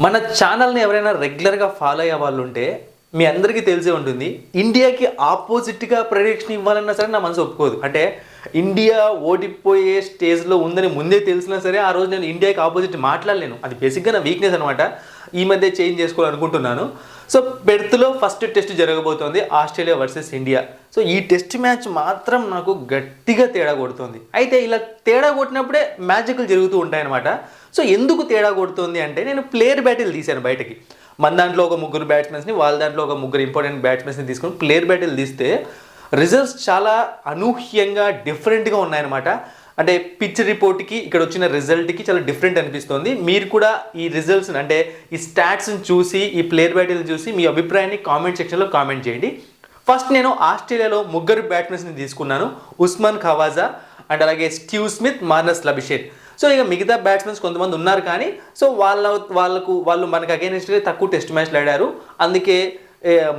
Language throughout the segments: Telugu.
మన ఛానల్ని ఎవరైనా రెగ్యులర్గా ఫాలో అయ్యే వాళ్ళు ఉంటే మీ అందరికీ తెలిసే ఉంటుంది, ఇండియాకి ఆపోజిట్గా ప్రెడిక్షన్ ఇవ్వాలన్నా సరే నా మనసు ఒప్పుకోదు. అంటే ఇండియా ఓడిపోయే స్టేజ్లో ఉందని ముందే తెలిసినా సరే ఆ రోజు నేను ఇండియాకి ఆపోజిట్ మాట్లాడలేను. అది బేసిక్గా నా వీక్నెస్ అనమాట. ఈ మధ్య చేంజ్ చేసుకోవాలనుకుంటున్నాను. సో బెర్త్లో ఫస్ట్ టెస్ట్ జరగబోతోంది ఆస్ట్రేలియా వర్సెస్ ఇండియా. సో ఈ టెస్ట్ మ్యాచ్ మాత్రం నాకు గట్టిగా తేడా కొడుతుంది. అయితే ఇలా తేడా కొట్టినప్పుడే మ్యాజిక్లు జరుగుతూ ఉంటాయన్నమాట. సో ఎందుకు తేడా కొడుతుంది అంటే, నేను ప్లేయర్ బ్యాటిల్ తీశాను బయటకి. మన దాంట్లో ఒక ముగ్గురు బ్యాట్స్మెన్స్ని, వాళ్ళ దాంట్లో ఒక ముగ్గురు ఇంపార్టెంట్ బ్యాట్స్మెన్స్ని తీసుకుని ప్లేయర్ బ్యాటిల్ తీస్తే రిజల్ట్స్ చాలా అనూహ్యంగా డిఫరెంట్గా ఉన్నాయన్నమాట. అంటే పిచ్ రిపోర్ట్కి ఇక్కడ వచ్చిన రిజల్ట్కి చాలా డిఫరెంట్ అనిపిస్తుంది. మీరు కూడా ఈ రిజల్ట్స్ని అంటే ఈ స్టాట్స్ని చూసి, ఈ ప్లేయర్ బ్యాటిల్ చూసి మీ అభిప్రాయాన్ని కామెంట్ సెక్షన్లో కామెంట్ చేయండి. ఫస్ట్ నేను ఆస్ట్రేలియాలో ముగ్గురు బ్యాట్స్మెన్స్ని తీసుకున్నాను, ఉస్మాన్ ఖవాజా అండ్ అలాగే స్టీవ్ స్మిత్, మార్నస్ లబిషేన్. సో ఇక మిగతా బ్యాట్స్మెన్స్ కొంతమంది ఉన్నారు, కానీ సో వాళ్ళు మనకు అగైనెస్ట్గా తక్కువ టెస్ట్ మ్యాచ్లు ఆడారు. అందుకే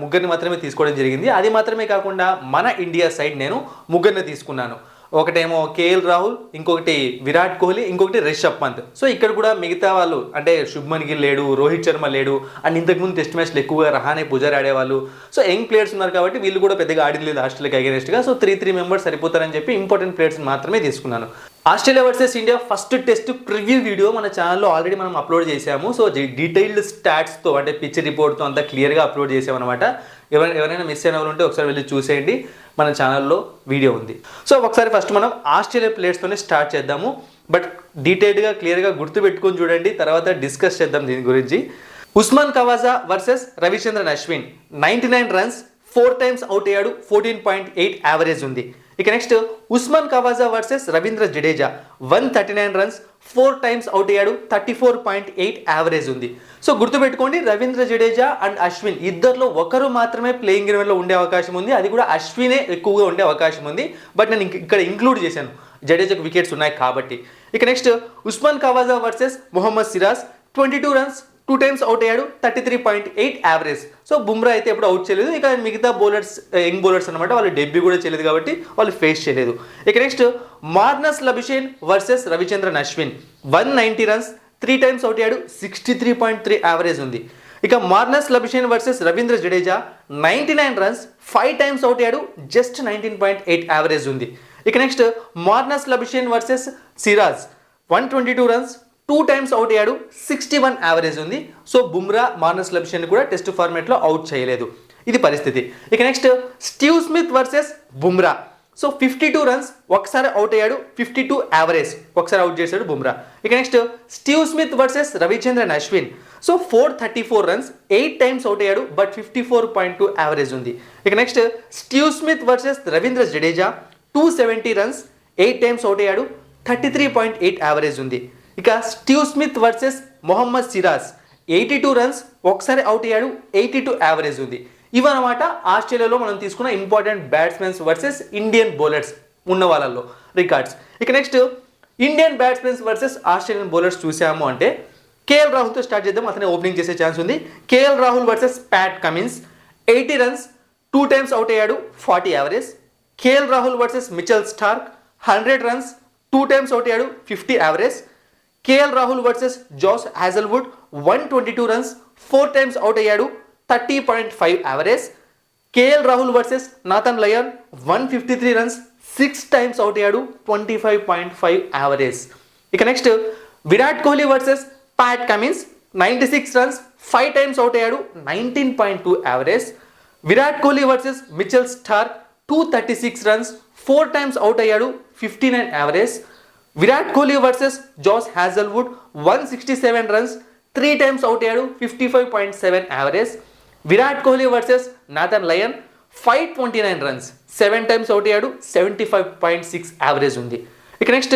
ముగ్గురిని మాత్రమే తీసుకోవడం జరిగింది. అది మాత్రమే కాకుండా మన ఇండియా సైడ్ నేను ముగ్గురిని తీసుకున్నాను. ఒకటేమో కేఎల్ రాహుల్, ఇంకొకటి విరాట్ కోహ్లీ, ఇంకొకటి రిషబ్ పంత్. సో ఇక్కడ కూడా మిగతా వాళ్ళు అంటే శుభ్మన్ గిల్ లేడు, రోహిత్ శర్మ లేడు, అండ్ ఇంతకుముందు టెస్ట్ మ్యాచ్లు ఎక్కువగా రహానే, పుజారా ఆడేవాళ్ళు. సో యంగ్ ప్లేయర్స్ ఉన్నారు కాబట్టి వీళ్ళు కూడా పెద్దగా ఆడలేదు ఆస్ట్రేలియాకి అగైనెస్ట్గా. సో 3 మెంబర్స్ సరిపోతారని చెప్పి ఇంపార్టెంట్ ప్లేయర్స్ మాత్రమే తీసుకున్నాను. Australia versus India first test preview video మన ఛానల్లో ఆల్రెడీ మనం అప్లోడ్ చేసాము. సో డీటెయిల్డ్ స్టాట్స్తో అంటే పిచ్ రిపోర్ట్తో అంతా క్లియర్గా అప్లోడ్ చేసామన్నమాట. ఎవరైనా మిస్ అయిన వాళ్ళు ఉంటే ఒకసారి వెళ్ళి చూసేయండి, మన ఛానల్లో వీడియో ఉంది. సో ఒకసారి ఫస్ట్ మనం ఆస్ట్రేలియా ప్లేయర్స్తోనే స్టార్ట్ చేద్దాము. బట్ డీటెయిల్డ్గా క్లియర్గా గుర్తుపెట్టుకొని చూడండి, తర్వాత డిస్కస్ చేద్దాం దీని గురించి. Usman Khawaja versus Ravichandran Ashwin. 99 runs, 4 times out అయ్యాడు, 14.8 యావరేజ్ ఉంది. ఇక next Usman Khawaja versus Ravindra Jadeja. 139 runs, 4 times out అయ్యాడు, 34.8 యావరేజ్ ఉంది. సో గుర్తుపెట్టుకోండి, రవీంద్ర జడేజా అండ్ అశ్విన్ ఇద్దరిలో ఒకరు మాత్రమే ప్లేయింగ్ 11లో ఉండే అవకాశం ఉంది. అది కూడా అశ్వినే ఎక్కువగా ఉండే అవకాశం ఉంది. బట్ నేను ఇక్కడ ఇంక్లూడ్ చేశాను, జడేజాకు వికెట్స్ ఉన్నాయి కాబట్టి. ఇక next Usman Khawaja versus Mohammed Siraj. 22 runs, 2 times out అయ్యాడు, 33.8 యావరేజ్. సో బుమ్రా అయితే ఎప్పుడు అవుట్ చేయలేదు. ఇక మిగతా బౌలర్స్ యంగ్ బౌలర్స్ అనమాట, వాళ్ళు డెబ్యూ కూడా చేయలేదు కాబట్టి వాళ్ళు ఫేస్ చేయలేదు. ఇక next Marnus Labuschagne versus Ravichandran Ashwin. 190 runs, 3 times out అయ్యాడు, 63.3 యావరేజ్ ఉంది. ఇక Marnus Labuschagne versus Ravindra Jadeja. 99 runs, 5 times out అయ్యాడు, జస్ట్ 19.8 యావరేజ్ ఉంది. ఇక next Marnus Labuschagne versus Siraj. 122 runs, 2 times out అయ్యాడు, 61 యావరేజ్ ఉంది. సో బుమ్రా, మార్నస్ లబిషేన్ కూడా టెస్ట్ ఫార్మాట్లో అవుట్ చేయలేదు. ఇది పరిస్థితి. ఇక next Steve Smith versus Bumrah. So 52 runs, ఒకసారి అవుట్ అయ్యాడు, 52 యావరేజ్, ఒకసారి అవుట్ చేశాడు బుమ్రా. ఇక next Steve Smith versus Ravichandran Ashwin. So 434 runs, 8 times out అయ్యాడు, బట్ 54.2 యావరేజ్ ఉంది. ఇక next Steve Smith versus Ravindra Jadeja. 270 runs, 8 times out అయ్యాడు, 33.8 యావరేజ్ ఉంది. ఇక Steve Smith versus Mohammed Siraj. 82 runs, ఒకసారి అవుట్ అయ్యాడు, 82 యావరేజ్ ఉంది. ఇవన్నమాట ఆస్ట్రేలియాలో మనం తీసుకున్న important batsmen versus Indian bowlers ఉన్న వాళ్ళల్లో రికార్డ్స్. ఇక next Indian batsmen versus Australian bowlers చూసాము అంటే కేఎల్ రాహుల్తో స్టార్ట్ చేద్దాం. అతనే ఓపెనింగ్ చేసే ఛాన్స్ ఉంది. KL Rahul versus Pat Cummins. 80 runs, 2 times out అయ్యాడు, 40 average. KL Rahul versus Mitchell Starc. 100 runs, 2 times out అయ్యాడు, 50 average. KL Rahul versus Josh Hazlewood. 122 runs, 4 times out అయ్యాడు, 30.5 average. KL Rahul versus Nathan Lyon. 153 runs, 6 times out అయ్యాడు, 25.5 యావరేజ్. ఇక next Virat Kohli versus Pat Cummins. 96 runs, 5 times out అయ్యాడు, 19.2 average. Virat Kohli versus Mitchell Stark. 236 runs, 4 times out అయ్యాడు, 59 average. Virat Kohli versus Josh Hazlewood. 167 runs, 3 times out అయ్యాడు, 55.7 average. Virat Kohli versus Nathan lion. 529 runs, 7 times out అయ్యాడు, 75.6 యావరేజ్ ఉంది. ఇక next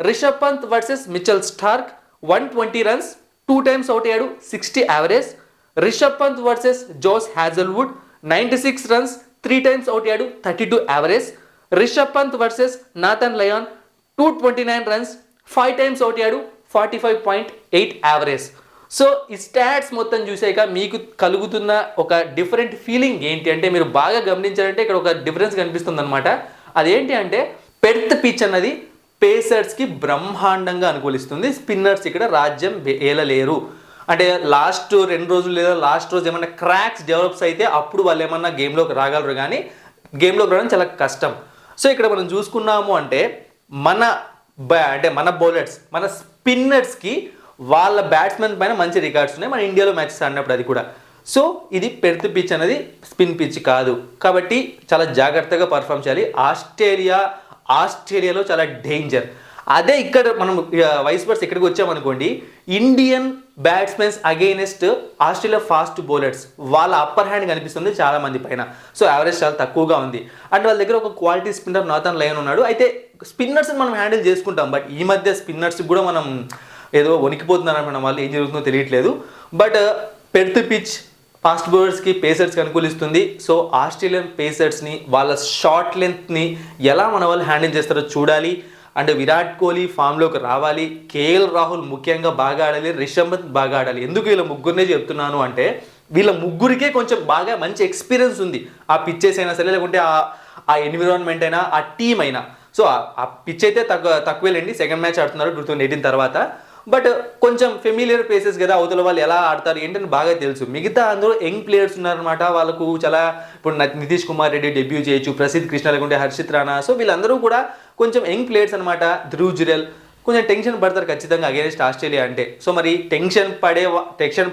Rishabh Pant versus Mitchell Stark. 120 runs, 2 times out అయ్యాడు, 60 average. Rishabh Pant versus Josh Hazlewood. 96 runs, 3 times out అయ్యాడు, 32 average. Rishabh Pant versus Nathan lion. 229 runs, 5 times out అయ్యాడు, 45.8 యావరేజ్. సో ఈ స్టాట్స్ మొత్తం చూసాక మీకు కలుగుతున్న ఒక డిఫరెంట్ ఫీలింగ్ ఏంటి అంటే, మీరు బాగా గమనించారంటే ఇక్కడ ఒక డిఫరెన్స్ కనిపిస్తుంది అనమాట. అదేంటి అంటే పెర్త్ పిచ్ అన్నది పేసర్స్కి బ్రహ్మాండంగా అనుకూలిస్తుంది. స్పిన్నర్స్ ఇక్కడ రాజ్యం ఏలలేరు. అంటే లాస్ట్ 2 రోజులు లేదా లాస్ట్ రోజు ఏమైనా క్రాక్స్ డెవలప్స్ అయితే అప్పుడు వాళ్ళు ఏమన్నా గేమ్లోకి రాగలరు, కానీ గేమ్లోకి రావడం చాలా కష్టం. సో ఇక్కడ మనం చూసుకున్నాము అంటే మన బౌలర్స్, మన స్పిన్నర్స్కి వాళ్ళ బ్యాట్స్మెన్ పైన మంచి రికార్డ్స్ ఉన్నాయి మన ఇండియాలో మ్యాచెస్ ఆడినప్పుడు. అది కూడా సో ఇది పెర్త్ పిచ్ అనేది స్పిన్ పిచ్ కాదు, కాబట్టి చాలా జాగ్రత్తగా పర్ఫామ్ చేయాలి. ఆస్ట్రేలియాలో చాలా డేంజర్. అదే ఇక్కడ మనం వైస్ వర్స్ ఇక్కడికి వచ్చామనుకోండి, Indian batsmens against Australia fast bowlers వాళ్ళ అప్పర్ హ్యాండ్ కనిపిస్తుంది చాలా మంది పైన. సో యావరేజ్ చాలా తక్కువగా ఉంది. అండ్ వాళ్ళ దగ్గర ఒక క్వాలిటీ స్పిన్నర్ నాథన్ లయన్ ఉన్నాడు. అయితే స్పిన్నర్స్ మనం హ్యాండిల్ చేసుకుంటాం, బట్ ఈ మధ్య స్పిన్నర్స్ కూడా మనం ఏదో వణికిపోతున్నారు మన వాళ్ళు, ఏం జరుగుతుందో తెలియట్లేదు. బట్ పెర్త్ పిచ్ ఫాస్ట్ బౌలర్స్కి పేసర్స్కి అనుకూలిస్తుంది. సో ఆస్ట్రేలియన్ పేసర్స్ని వాళ్ళ షార్ట్ లెంత్ని ఎలా మన వాళ్ళు హ్యాండిల్ చేస్తారో చూడాలి. అండ్ విరాట్ కోహ్లీ ఫామ్లోకి రావాలి, కేఎల్ రాహుల్ ముఖ్యంగా బాగా ఆడాలి, రిషబ్ పంత్ బాగా ఆడాలి. ఎందుకు వీళ్ళ ముగ్గురినే చెప్తున్నాను అంటే వీళ్ళ ముగ్గురికే కొంచెం బాగా మంచి ఎక్స్పీరియన్స్ ఉంది. ఆ పిచ్చెస్ అయినా సరే, లేకుంటే ఆ ఎన్విరాన్మెంట్ అయినా, ఆ టీం అయినా. సో ఆ పిచ్ అయితే తక్కువేలేండి, సెకండ్ మ్యాచ్ ఆడుతున్నారు 2018 తర్వాత. బట్ కొంచెం ఫెమిలియర్ ప్లేసెస్ కదా, అవతల వాళ్ళు ఎలా ఆడతారు ఏంటని బాగా తెలుసు. మిగతా అందులో యంగ్ ప్లేయర్స్ ఉన్నారనమాట, వాళ్ళకు చాలా ఇప్పుడు నితీష్ కుమార్ రెడ్డి డెబ్యూ చేయొచ్చు, ప్రసిద్ధ్ కృష్ణ లేకుంటే హర్షిత్ రాణా. సో వీళ్ళందరూ కూడా కొంచెం యంగ్ ప్లేయర్స్ అనమాట. ధ్రువ్ జురెల్ కొంచెం టెన్షన్ పడతారు ఖచ్చితంగా అగేన్స్ట్ ఆస్ట్రేలియా అంటే. సో మరి టెన్షన్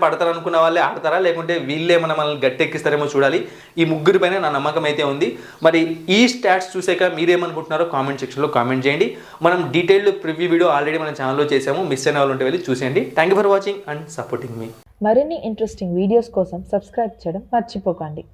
పడతారు అనుకున్న వాళ్ళే ఆడతారా, లేకుంటే వీళ్ళే మనల్ని గట్టెక్కిస్తారేమో చూడాలి. ఈ ముగ్గురి పైన నా నమ్మకం అయితే ఉంది. మరి ఈ స్టాట్స్ చూసాక మీరేమనుకుంటున్నారో కామెంట్ సెక్షన్లో కామెంట్ చేయండి. మనం డీటెయిల్డ్ ప్రివ్యూ వీడియో ఆల్రెడీ మన ఛానల్లో చేసాము, మిస్ అయిన వాళ్ళు ఉంటే వెళ్ళి చూసేయండి. Thank you for watching and supporting మీ. మరిన్ని ఇంట్రెస్టింగ్ వీడియోస్ కోసం సబ్స్క్రైబ్ చేయడం మర్చిపోకండి.